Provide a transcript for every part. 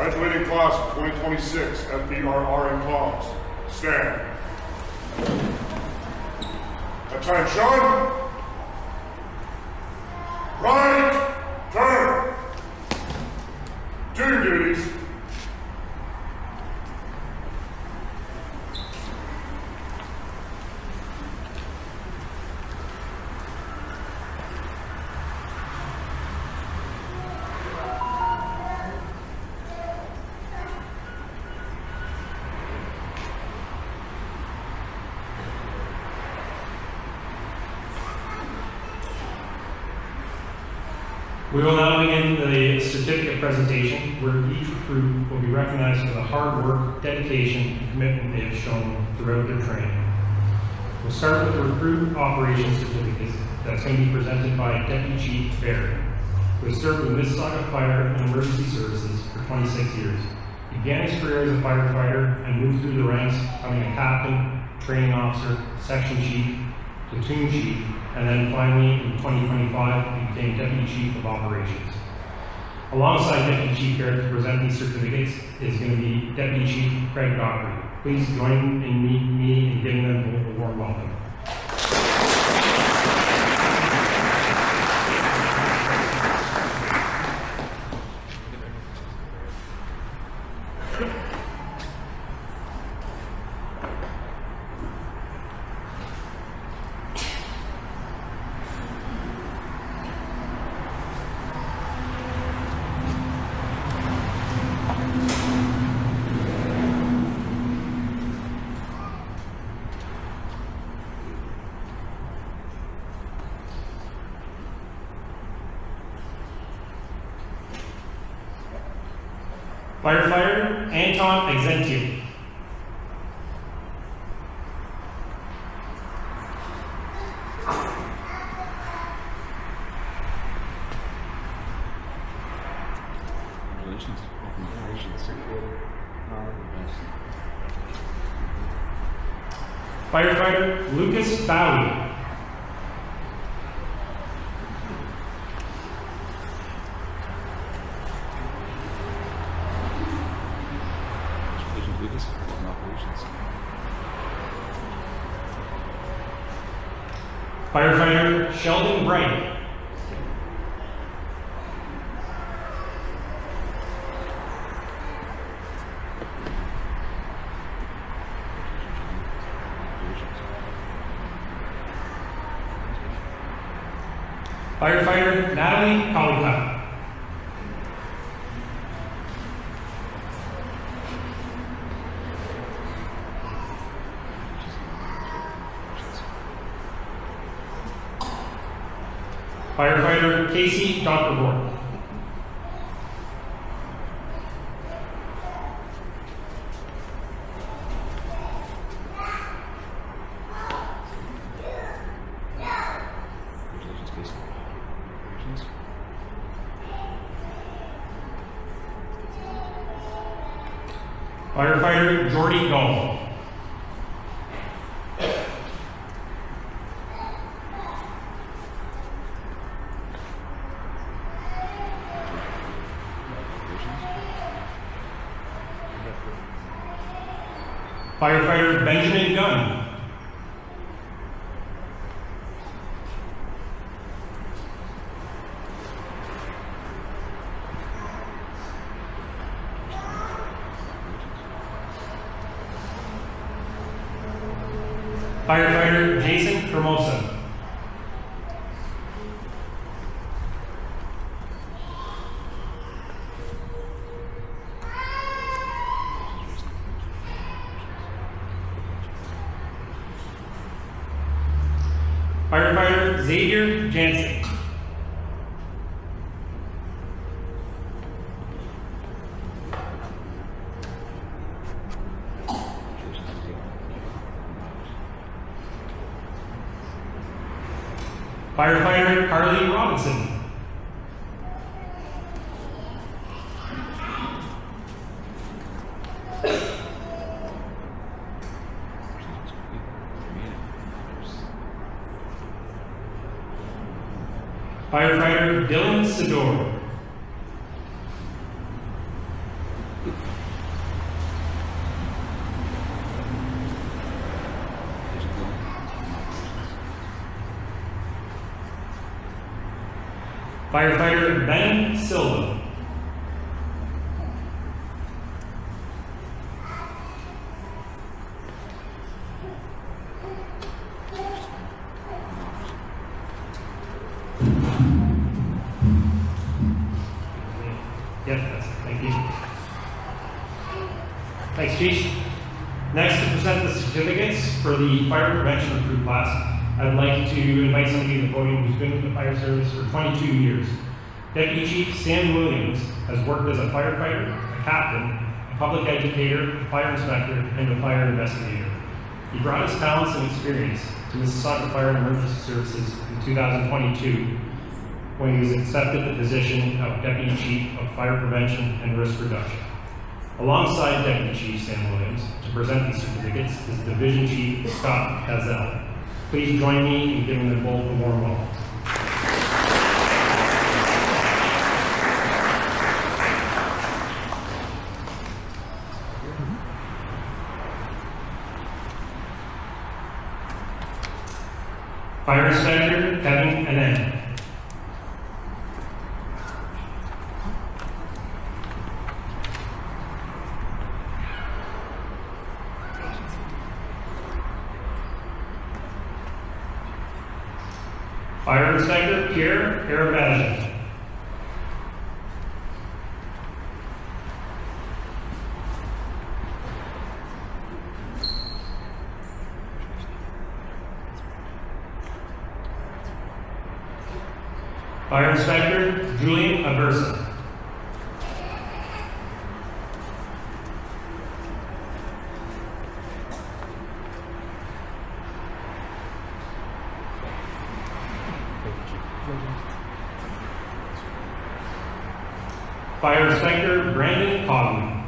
Graduating class of 2026 FBRR in comms. Stand. Attention! Right turn! Do your duties. We will now begin the certificate presentation, where each recruit will be recognized for the hard work, dedication, and commitment they have shown throughout their training. We'll start with the recruit operations certificate that's going to be presented by Deputy Chief Barry, who has served with Mississauga Fire and Emergency Services for 26 years. He began his career as a firefighter and moved through the ranks, becoming a captain, training officer, section chief, platoon chief, and then finally in 2025 he became Deputy Chief of Operations. Alongside Deputy Chief Barrett to present these certificates is going to be Deputy Chief Craig Dockery. Please join in me in giving them a warm welcome. Firefighter Anton Exentiu. Firefighter Lucas Bowie. Firefighter Sheldon Bright. Firefighter Natalie Kaluka. Firefighter Casey Dockerborn. Firefighter Jordy Gall. Firefighter Benjamin Gunn. Firefighter Jason Hermosa. Firefighter Xavier Jansen. Firefighter Carly Robinson. Firefighter Dylan Sador. Firefighter Ben Silva. Yes, that's it. Thank you. Thanks, Chief. Next, to present the certificates for the fire prevention recruit class, I'd like to invite somebody to the podium who's been with the fire service for 22 years. Deputy Chief Sam Williams has worked as a firefighter, a captain, a public educator, a fire inspector, and a fire investigator. He brought his talents and experience to Mississauga Fire and Emergency Services in 2022 when he was accepted the position of Deputy Chief of Fire Prevention and Risk Reduction. Alongside Deputy Chief Sam Williams, to present these certificates is Division Chief Scott Hazell. Please join me in giving them both a warm welcome. Fire Inspector Kevin Anen. Fire Inspector Pierre Arabajan. Fire Inspector Julian Aversa. Fire Inspector Brandon Cogman.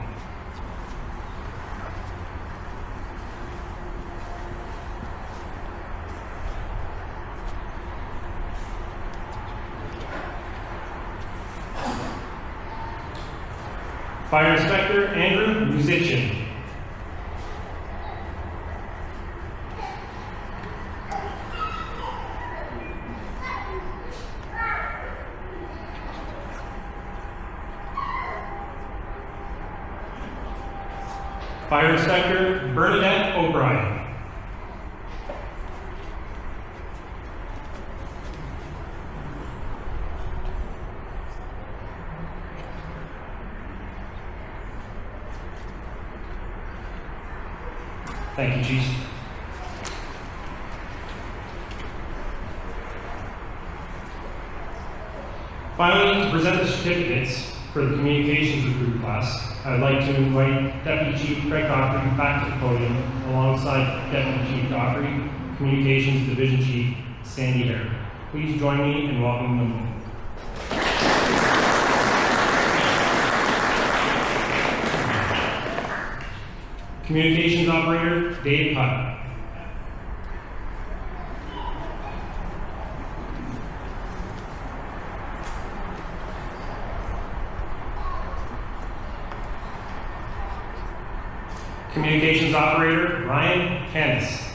Fire Inspector Andrew Musician. Fire Inspector Bernadette O'Brien. Thank you, Chief. Finally, to present the certificates for the communications recruit class, I'd like to invite Deputy Chief Craig Dockery back to the podium alongside Deputy Chief Dockery, Communications Division Chief Sandy Hare. Please join me in welcoming them. Communications Operator Dave Hutt. Communications Operator Ryan Canis.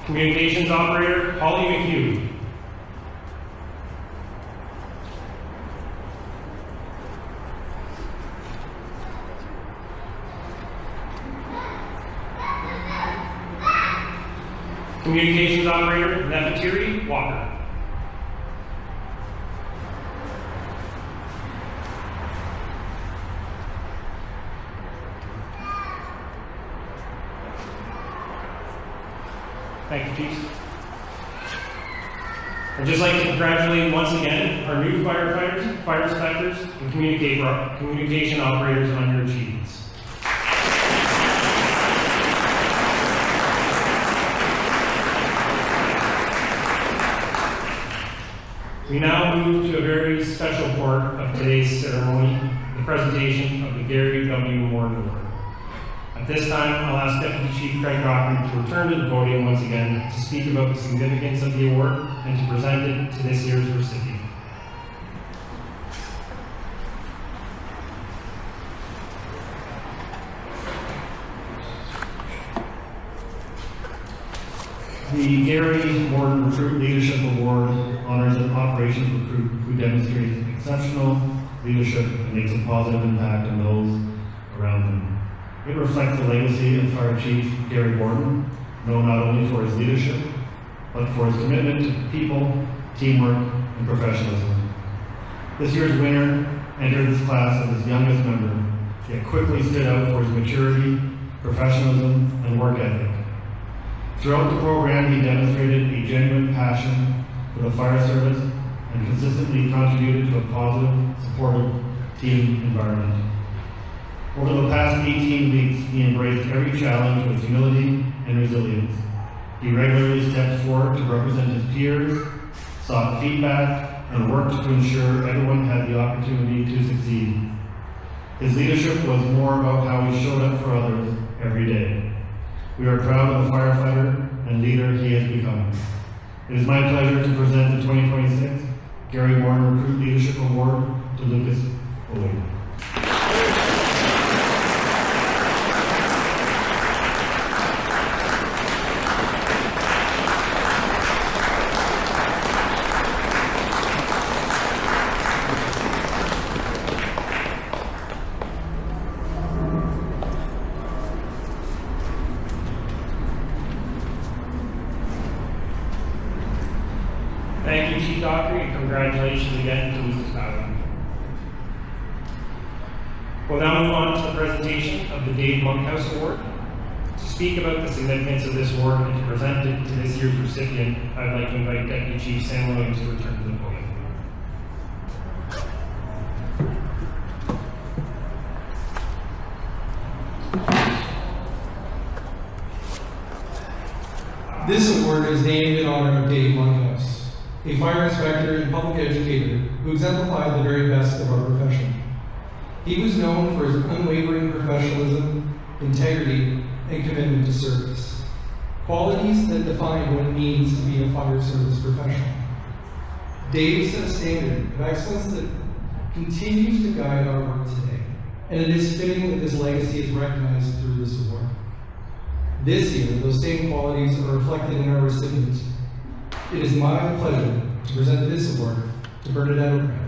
Communications Operator Holly McHugh. Communications Operator Nefertiri Walker. Thank you, Chief. I'd just like to congratulate once again our new firefighters, fire inspectors, and communication operators on your achievements. We now move to a very special part of today's ceremony, the presentation of the Gary W. Moore Award. At this time, I'll ask Deputy Chief Craig Dockery to return to the podium once again to speak about the significance of the award and to present it to this year's recipient. The Gary Warden Recruit Leadership Award honors an operations recruit who demonstrates exceptional leadership and makes a positive impact on those around them. It reflects the legacy of Fire Chief Gary Warden, known not only for his leadership, but for his commitment to people, teamwork, and professionalism. This year's winner entered this class as his youngest member, yet quickly stood out for his maturity, professionalism, and work ethic. Throughout the program, he demonstrated a genuine passion for the fire service and consistently contributed to a positive, supportive team environment. Over the past 18 weeks, he embraced every challenge with humility and resilience. He regularly stepped forward to represent his peers, sought feedback, and worked to ensure everyone had the opportunity to succeed. His leadership was more about how he showed up for others every day. We are proud of the firefighter and leader he has become. It is my pleasure to present the 2026 Gary Warren Recruit Leadership Award to Lucas Owen. Thank you, Chief Doctor, and congratulations again to Mississauga. We'll now move on to the presentation of the Dave Monkhouse Award. To speak about the significance of this award and to present it to this year's recipient, I'd like to invite Deputy Chief Sam Williams to return to the podium. This award is named in honor of Dave Monkhouse, a fire inspector and public educator who exemplified the very best of our profession. He was known for his unwavering professionalism, integrity, and commitment to service, qualities that define what it means to be a fire service professional. Dave set a standard of excellence that continues to guide our work today, and it is fitting that this legacy is recognized through this award. This year, those same qualities are reflected in our recipients. It is my pleasure to present this award to Bernadette O'Brien.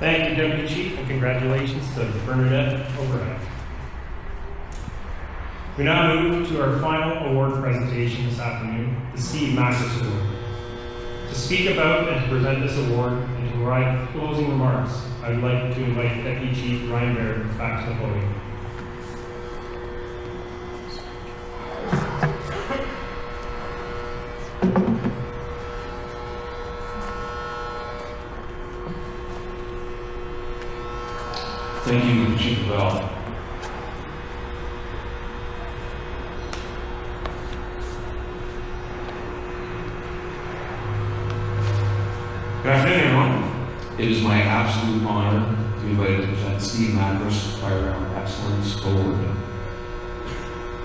Thank you, Deputy Chief, and congratulations to Bernadette O'Brien. We now move to our final award presentation this afternoon, the Steve Mackers Award. To speak about and to present this award and to provide closing remarks, I would like to invite Deputy Chief Ryan Barrett back to the podium. Thank you, Chief Bell. Good afternoon, everyone. It is my absolute honor to be invited to present Steve Mackers Firearm Excellence Award.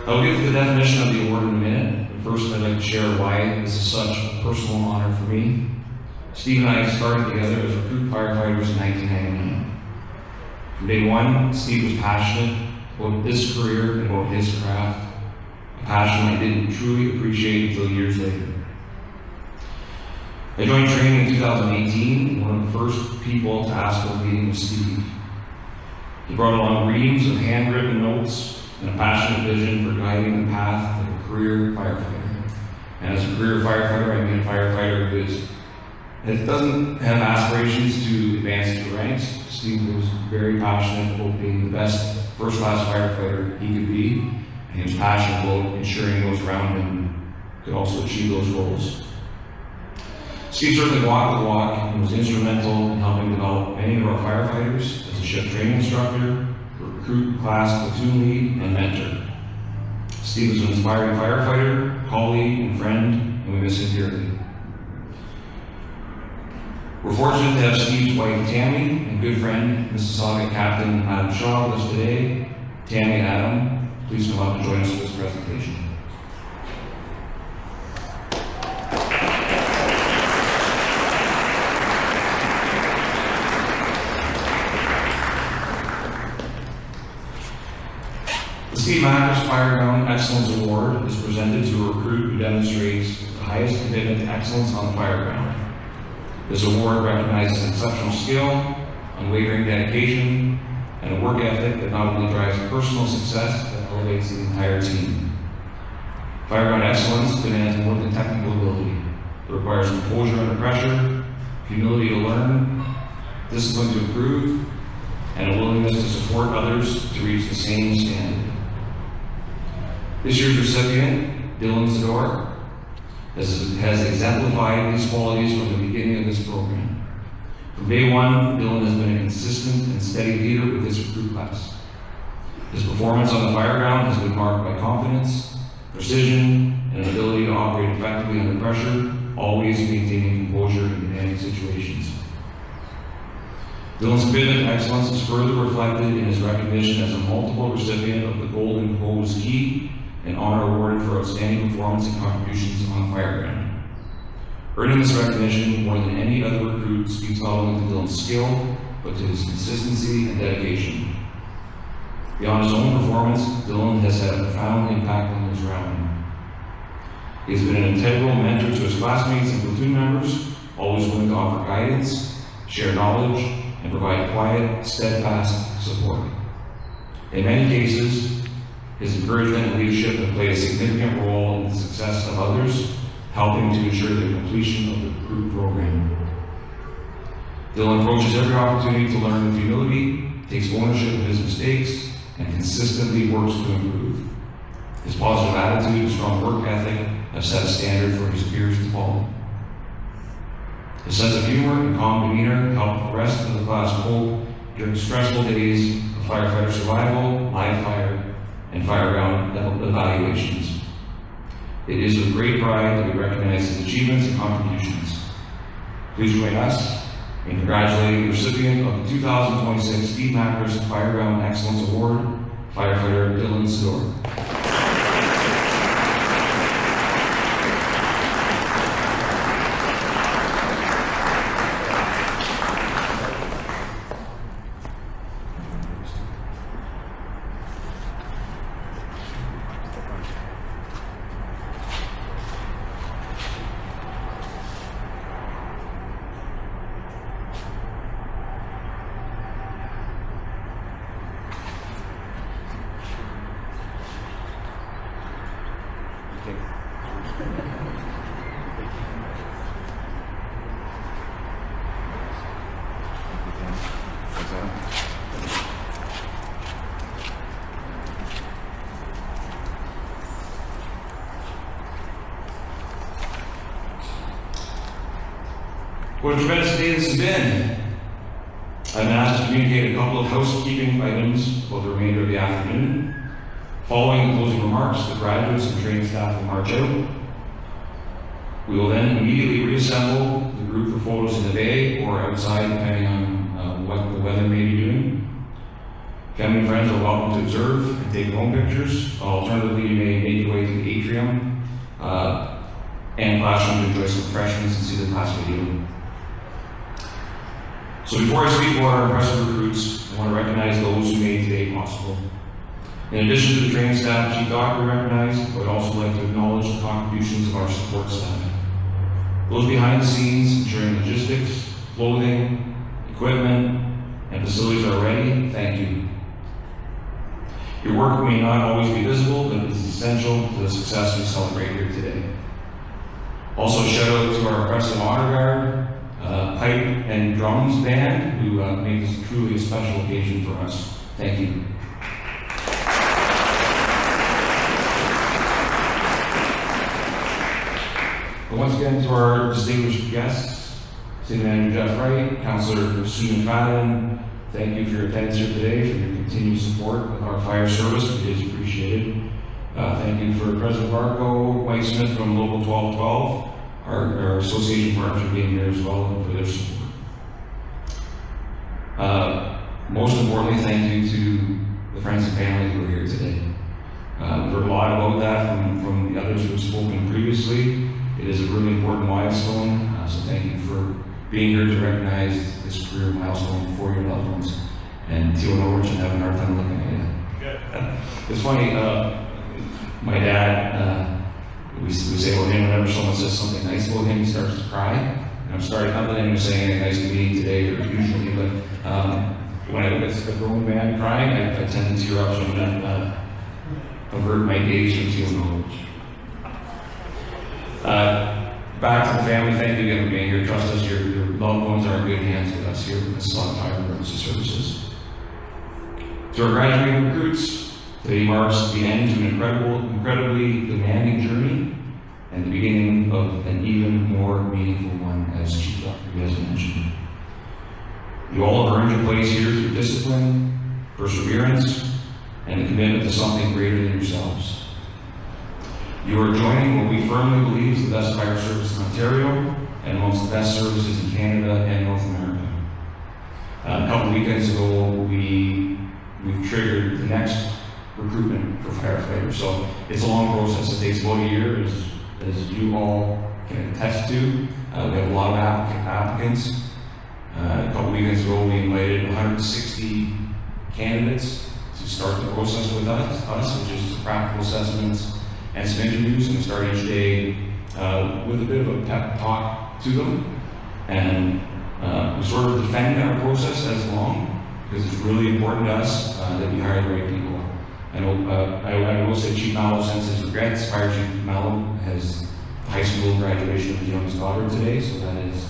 I'll get to the definition of the award in a minute, but first I'd like to share why this is such a personal honor for me. Steve and I started together as recruit firefighters in 1999. From day one, Steve was passionate about this career and about his craft, a passion I didn't truly appreciate until years later. I joined training in 2018, and one of the first people to ask for a meeting was Steve. He brought along reams of handwritten notes and a passionate vision for guiding the path of a career firefighter. And as a career firefighter, I mean a firefighter that doesn't have aspirations to advance to the ranks. Steve was very passionate about being the best first-class firefighter he could be, and he was passionate about ensuring those around him could also achieve those goals. Steve certainly walked the walk and was instrumental in helping develop many of our firefighters as a shift training instructor, recruit, class, platoon lead, and mentor. Steve was an inspiring firefighter, colleague, and friend, and we miss him dearly. We're fortunate to have Steve's wife Tammy and good friend Mississauga Captain Adam Shaw with us today. Tammy and Adam, please come up and join us for this presentation. The Steve Mackers Fireground Excellence Award is presented to a recruit who demonstrates the highest commitment to excellence on the fireground. This award recognizes exceptional skill, unwavering dedication, and a work ethic that not only drives personal success, but elevates the entire team. Fireground excellence demands more than technical ability. It requires composure under pressure, humility to learn, discipline to improve, and a willingness to support others to reach the same standard. This year's recipient, Dylan Zador, has exemplified these qualities from the beginning of this program. From day one, Dylan has been a consistent and steady leader with this recruit class. His performance on the fireground has been marked by confidence, precision, and an ability to operate effectively under pressure, always maintaining composure in demanding situations. Dylan's commitment to excellence is further reflected in his recognition as a multiple recipient of the Golden Hose Key, an honor awarded for outstanding performance and contributions on the fireground. Earning this recognition more than any other recruit speaks not only to Dylan's skill, but to his consistency and dedication. Beyond his own performance, Dylan has had a profound impact on those around him. He has been an integral mentor to his classmates and platoon members, always willing to offer guidance, share knowledge, and provide quiet, steadfast support. In many cases, his encouragement and leadership have played a significant role in the success of others, helping to ensure the completion of the recruit program. Dylan approaches every opportunity to learn with humility, takes ownership of his mistakes, and consistently works to improve. His positive attitude and strong work ethic have set a standard for his peers to follow. His sense of humor and calm demeanor help the rest of the class cope during stressful days of firefighter survival, live fire, and fireground evaluations. It is with great pride that we recognize his achievements and contributions. Please join us in congratulating the recipient of the 2026 Steve Mackers Fireground Excellence Award, firefighter Dylan Zador. What a tremendous day this has been. I've been asked to communicate a couple of housekeeping items about the remainder of the afternoon. Following the closing remarks, the graduates and training staff will march out. We will then immediately reassemble the group for photos in the bay or outside, depending on what the weather may be doing. Family and friends are welcome to observe and take home pictures. Alternatively, you may make your way to the atrium and classroom to enjoy some refreshments and see the class video. So before I speak about our impressive recruits, I want to recognize those who made today possible. In addition to the training staff and chief doctor recognized, I would also like to acknowledge the contributions of our support staff. Those behind the scenes ensuring logistics, clothing, equipment, and facilities are ready, thank you. Your work may not always be visible, but it is essential to the success we celebrate here today. Also, shout out to our impressive honor guard, pipe and drums band, who made this truly a special occasion for us. Thank you. But once again, to our distinguished guests, City Manager Jeff Wright, Councillor Susan Fadden, thank you for your attendance here today, for your continued support of our fire service. It is appreciated. Thank you for President Barco, Mike Smith from Local 1212, our association partners for being here as well, and for their support. Most importantly, thank you to the friends and family who are here today. We've heard a lot about that from the others who have spoken previously. It is a really important milestone, so thank you for being here to recognize this career milestone for your loved ones. And Teal Norwich and having a hard time looking at you. It's funny, my dad, we say about him, whenever someone says something nice about him, he starts to cry. And I'm sorry, not letting him say anything nice to me today or usually, but when I look at a grown man crying, I tend to tear up, so I'm going to avert my gaze from Teal Norwich. Back to the family, thank you again for being here. Trust us, your loved ones are in good hands with us here at Mississauga Fire and Emergency Services. To our graduating recruits, today marks the end to an incredibly demanding journey and the beginning of an even more meaningful one, as Chief Dr. has mentioned. You all have earned your place here through discipline, perseverance, and a commitment to something greater than yourselves. You are joining what we firmly believe is the best fire service in Ontario and amongst the best services in Canada and North America. A couple weekends ago, we've triggered the next recruitment for firefighters. So it's a long process. It takes about a year, as you all can attest to. We have a lot of applicants. A couple weekends ago, we invited 160 candidates to start the process with us, which is practical assessments and some interviews, and we start each day with a bit of a pep talk to them. And we sort of defend our process as long, because it's really important to us that we hire the right people. I know, I will say Chief Mallow sends his regrets. Fire Chief Mallow has high school graduation of his youngest daughter today, so that is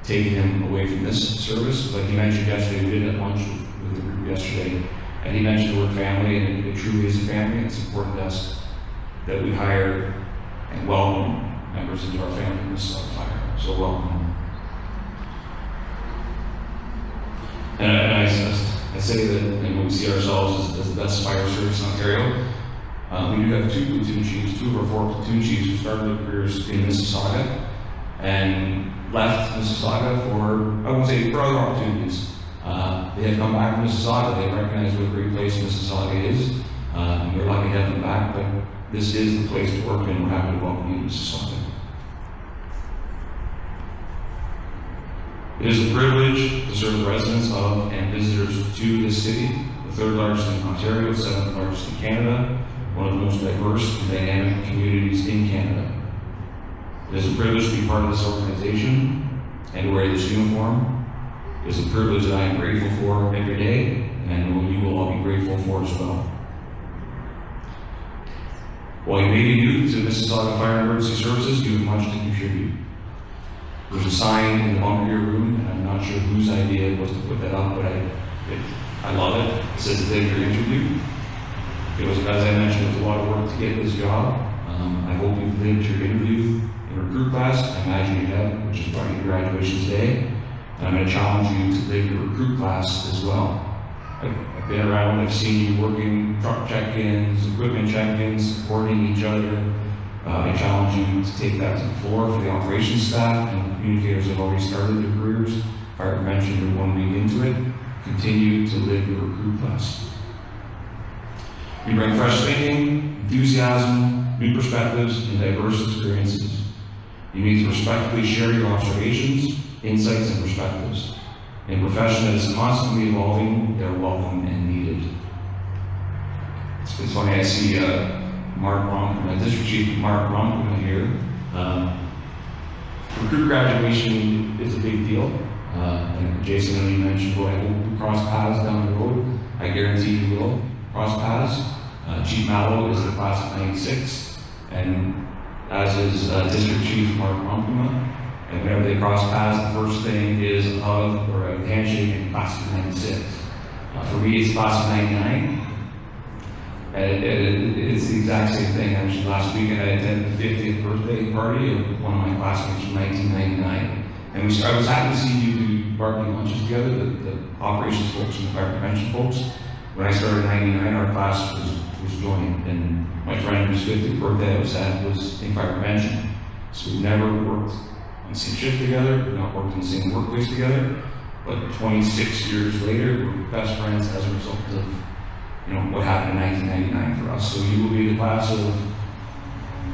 taking him away from this service. But he mentioned yesterday, we did have lunch with the group yesterday, and he mentioned the word family, and it truly is a family. It's important to us that we hire and welcome members into our family in Mississauga Fire. So welcome. And I say that we see ourselves as the best fire service in Ontario. We do have 2 platoon chiefs, 2 of our 4 platoon chiefs who started their careers in Mississauga and left Mississauga for, I won't say for other opportunities. They have come back to Mississauga. They recognize what a great place Mississauga is. And we're lucky to have them back, but this is the place to work, and we're happy to welcome you to Mississauga. It is a privilege to serve the residents of and visitors to this city, the 3rd largest in Ontario, 7th largest in Canada, one of the most diverse and dynamic communities in Canada. It is a privilege to be part of this organization and to wear this uniform. It is a privilege that I am grateful for every day, and I know you will all be grateful for as well. While you may be new to Mississauga Fire and Emergency Services, you have much to contribute. There's a sign in the bunker gear room, and I'm not sure whose idea it was to put that up, but I love it. It says live your interview. It was, as I mentioned, it was a lot of work to get this job. I hope you've lived your interview in recruit class. I imagine you have, which is part of your graduation today. And I'm going to challenge you to live your recruit class as well. I've been around, I've seen you working truck check-ins, equipment check-ins, supporting each other. I challenge you to take that to the floor for the operations staff and communicators that have already started their careers. Fire prevention, you're 1 week into it. Continue to live your recruit class. We bring fresh thinking, enthusiasm, new perspectives, and diverse experiences. You need to respectfully share your observations, insights, and perspectives. In a profession that is constantly evolving, they're welcome and needed. It's funny, I see Mark Ronk, my district chief, Mark Ronk, here. Recruit graduation is a big deal. And Jason already mentioned, well, I hope we cross paths down the road. I guarantee you will cross paths. Chief Mallow is the class of 96, and as is District Chief Mark Ronk. And whenever they cross paths, the first thing is a hug or a handshake in class of 96. For me, it's class of 99. And it's the exact same thing. Actually, last weekend I attended the 50th birthday party of one of my classmates from 1999. And I was happy to see you do barbecuing lunches together, the operations folks and the fire prevention folks. When I started in 99, our class was joined. And my friend whose 50th birthday I was at was in fire prevention. So we've never worked on the same shift together, we've not worked in the same workplace together, But 26 years later, we're best friends as a result of, what happened in 1999 for us. So you will be the class of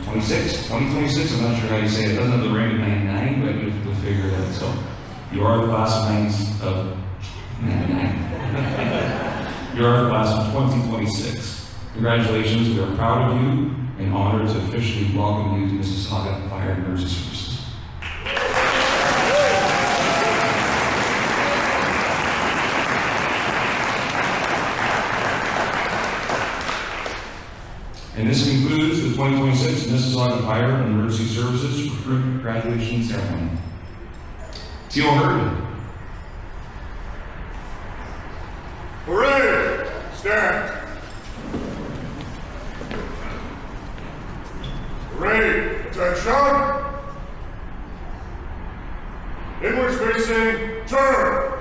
2026, I'm not sure how you say it. It doesn't have the ring of 99, but you'll figure it out. So you are the class of 99. You are the class of 2026. Congratulations, we are proud of you and honored to officially welcome you to Mississauga Fire and Emergency Services. And this concludes the 2026 Mississauga Fire and Emergency Services Recruit Graduation Ceremony. Teal Hurd. Hooray! Stand. Hooray! Attention! Inwards facing, turn!